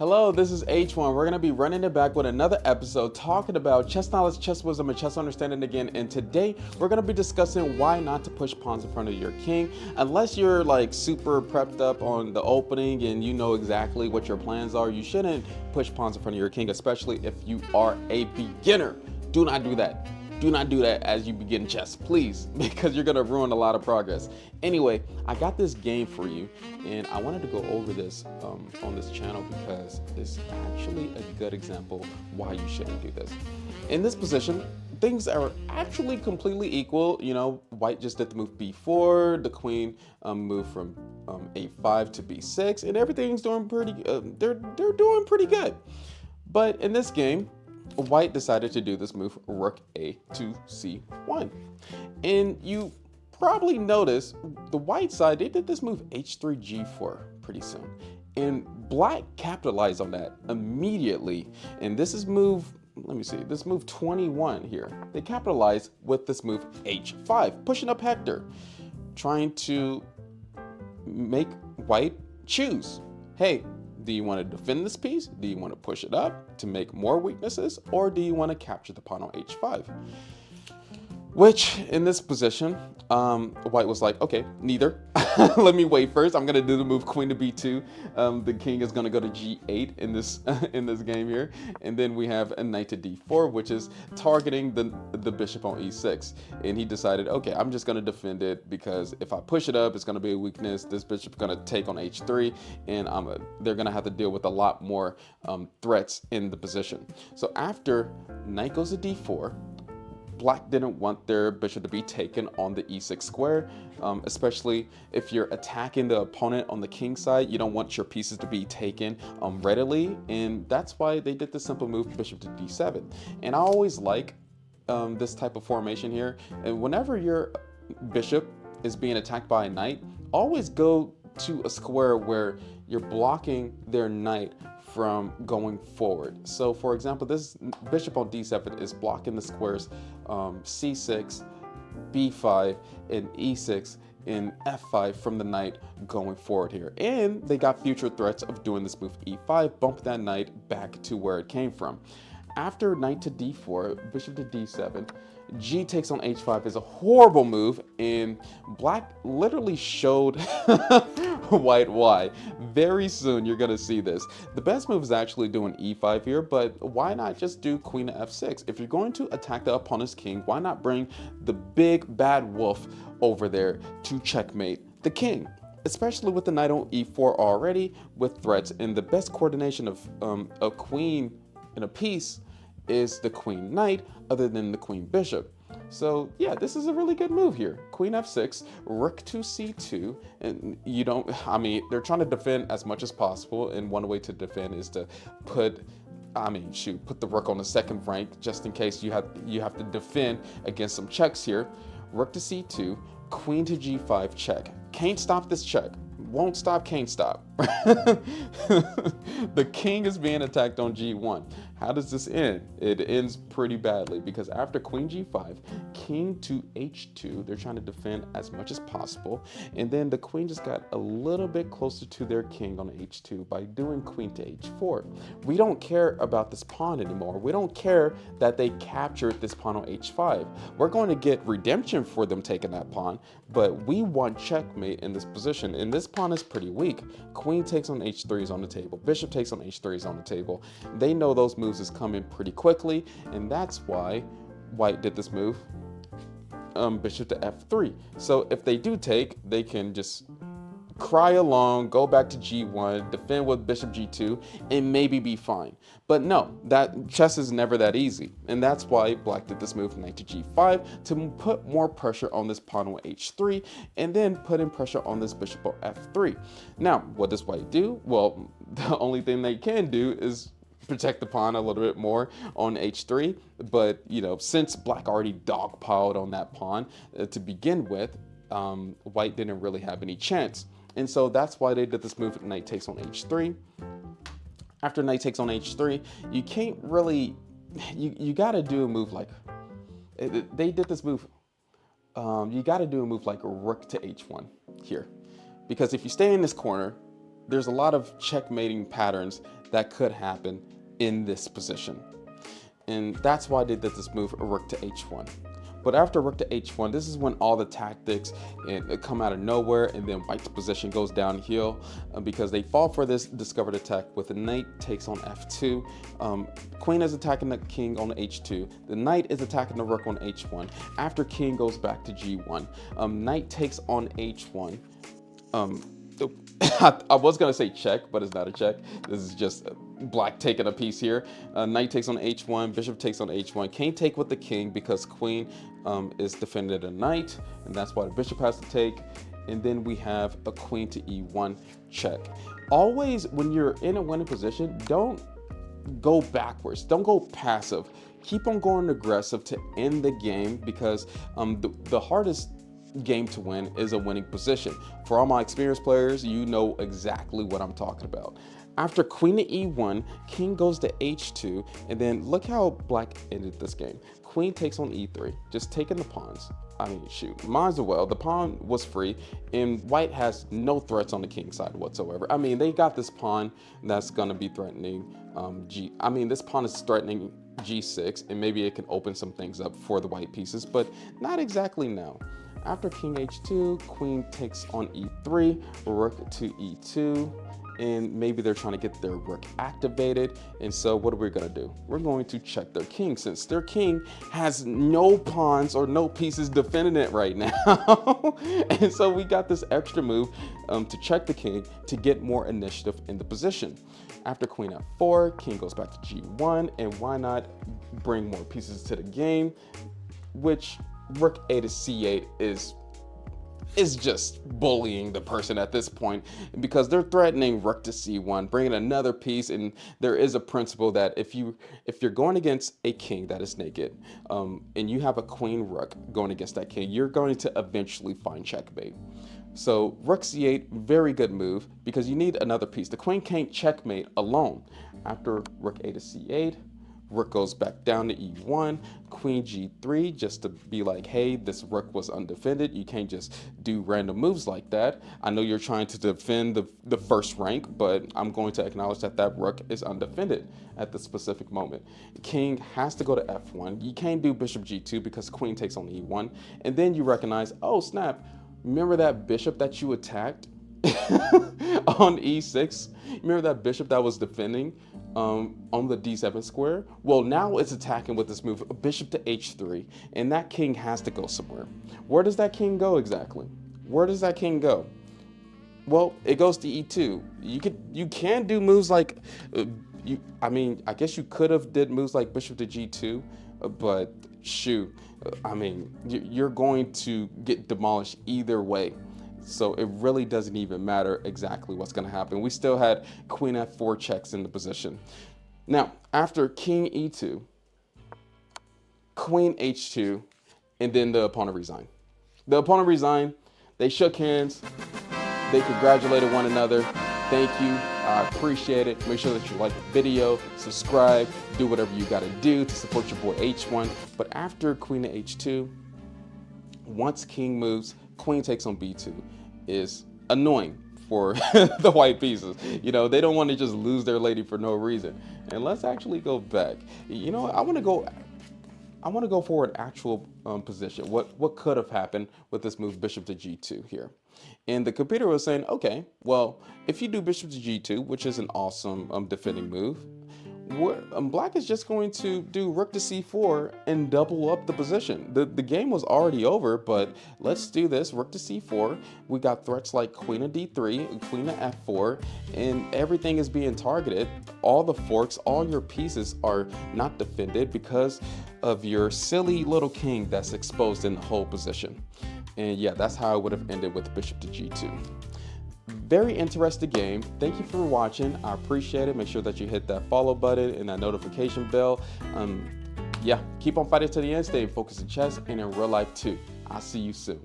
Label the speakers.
Speaker 1: Hello, this is H1. We're going to be running it back with another episode talking about chess knowledge, chess wisdom, and chess understanding again. And today we're going to be discussing why not to push pawns in front of your king. Unless you're like super prepped up on the opening and you know exactly what your plans are, you shouldn't push pawns in front of your king, especially if you are a beginner. Do not do that. Do not do that as you begin chess, please, because you're gonna ruin a lot of progress. Anyway, I got this game for you, and I wanted to go over this on this channel because it's actually a good example why you shouldn't do this. In this position, things are actually completely equal. You know, white just did the move b4, the queen moved from a5 to b6, and everything's doing pretty. They're doing pretty good. But in this game, white decided to do this move, rook a to c1. And you probably noticed the white side, they did this move h3 g4 pretty soon. And black capitalized on that immediately. And this is move, let me see, this move 21 here. They capitalized with this move h5, pushing up Hector, trying to make white choose. Hey, do you want to defend this piece? Do you want to push it up to make more weaknesses? Or do you want to capture the pawn on h5? Which, in this position, white was like, okay, neither. Let me wait first. I'm gonna do the move queen to b2. The king is gonna go to g8 in this in this game here, and then we have a knight to d4, which is targeting the bishop on e6. And he decided, okay, I'm just gonna defend it because if I push it up, it's gonna be a weakness. This bishop's gonna take on h3, and they're gonna have to deal with a lot more threats in the position. So after knight goes to d4. Black didn't want their bishop to be taken on the e6 square, especially if you're attacking the opponent on the king side. You don't want your pieces to be taken readily, and that's why they did the simple move bishop to d7. And I always like this type of formation here. And whenever your bishop is being attacked by a knight, always go to a square where you're blocking their knight from going forward. So for example, this bishop on d7 is blocking the squares c6, b5, and e6 and f5 from the knight going forward here. And they got future threats of doing this move e5, bump that knight back to where it came from. After knight to d4, bishop to d7, g takes on h5 is a horrible move, and black literally showed white why. Very soon you're gonna see this. The best move is actually doing e5 here, but why not just do queen to f6? If you're going to attack the opponent's king, why not bring the big bad wolf over there to checkmate the king? Especially with the knight on e4 already with threats, and the best coordination of a queen in a piece is the queen knight other than the queen bishop. So yeah, this is a really good move here. Queen f6, rook to c2, and you don't, I mean, they're trying to defend as much as possible, and one way to defend is to put the rook on the second rank just in case you have to defend against some checks here. Rook to c2, queen to g5 check. Can't stop this check. Won't stop, can't stop. The king is being attacked on g1. How does this end? It ends pretty badly because after queen g5, king to h2, they're trying to defend as much as possible. And then the queen just got a little bit closer to their king on h2 by doing queen to h4. We don't care about this pawn anymore. We don't care that they captured this pawn on h5. We're going to get redemption for them taking that pawn, but we want checkmate in this position. And this pawn is pretty weak. Queen takes on h3 is on the table. Bishop takes on h3 is on the table. They know those moves is coming pretty quickly, and that's why white did this move, bishop to f3. So if they do take, they can just cry along, go back to g1, defend with bishop g2, and maybe be fine. But no, that chess is never that easy, and that's why black did this move knight to g5 to put more pressure on this pawn on h3, and then putting pressure on this bishop on f3. Now, what does white do? Well, the only thing they can do is protect the pawn a little bit more on h3, but you know, since black already dogpiled on that pawn to begin with, white didn't really have any chance. And so that's why they did this move, knight takes on h3. After knight takes on h3, you can't really, you got to do a move like, they did this move, you got to do a move like rook to h1 here. Because if you stay in this corner, there's a lot of checkmating patterns that could happen in this position. And that's why they did this move, rook to h1. But after rook to h1, this is when all the tactics come out of nowhere, and then white's position goes downhill because they fall for this discovered attack with the knight takes on f2. Queen is attacking the king on h2. The knight is attacking the rook on h1. After king goes back to g1, knight takes on h1. I was gonna say check, but it's not a check. This is just black taking a piece here. Knight takes on h1, bishop takes on h1. Can't take with the king because queen is defending a knight, and that's why the bishop has to take. And then we have a queen to e1 check. Always when you're in a winning position, don't go backwards. Don't go passive. Keep on going aggressive to end the game, because the hardest game to win is a winning position. For all my experienced players, you know exactly what I'm talking about. After queen to e1, king goes to h2, and then look how black ended this game. Queen takes on e3, just taking the pawns. I mean, shoot, might as well. The pawn was free, and white has no threats on the king side whatsoever. I mean, they got this pawn that's gonna be threatening this pawn is threatening g6, and maybe it can open some things up for the white pieces, but not exactly now. After king h2, queen takes on e3, rook to e2, and maybe they're trying to get their rook activated. And so what are we gonna do? We're going to check their king, since their king has no pawns or no pieces defending it right now. And so we got this extra move to check the king to get more initiative in the position. After queen f4, king goes back to g1, and why not bring more pieces to the game, which rook a to c8 is just bullying the person at this point, because they're threatening rook to c1, bringing another piece. And there is a principle that if you're going against a king that is naked, and you have a queen rook going against that king, you're going to eventually find checkmate. So rook c8, very good move, because you need another piece. The queen can't checkmate alone. After rook a to c8, rook goes back down to e1, queen g3, just to be like, hey, this rook was undefended. You can't just do random moves like that. I know you're trying to defend the first rank, but I'm going to acknowledge that that rook is undefended at the specific moment. King has to go to f1. You can't do bishop g2 because queen takes on e1. And then you recognize, oh snap, remember that bishop that you attacked on e6? Remember that bishop that was defending on the d7 square? Well, now it's attacking with this move, bishop to h3, and that king has to go somewhere. Where does that king go exactly? Where does that king go? Well, it goes to e2. You can do moves like I guess you could have did moves like bishop to g2, but shoot, you're going to get demolished either way. So it really doesn't even matter exactly what's going to happen. We still had queen f4 checks in the position. Now, after king e2, queen h2, and then the opponent resigned. The opponent resigned. They shook hands. They congratulated one another. Thank you. I appreciate it. Make sure that you like the video, subscribe, do whatever you got to do to support your boy H1. But after queen to h2, once king moves, queen takes on b2 is annoying for the white pieces. You know, they don't want to just lose their lady for no reason. And let's actually go back. You know, I want to go for an actual position. What could have happened with this move bishop to g2 here? And the computer was saying, okay, well, if you do bishop to g2, which is an awesome defending move, black is just going to do rook to c4 and double up the position. The game was already over, but let's do this. Rook to c4. We got threats like queen to d3, queen to f4, and everything is being targeted. All the forks, all your pieces are not defended because of your silly little king that's exposed in the whole position. And yeah, that's how it would have ended with bishop to g2. Very interesting game. Thank you for watching. I appreciate it. Make sure that you hit that follow button and that notification bell. Yeah, keep on fighting to the end. Stay focused in chess and in real life too. I'll see you soon.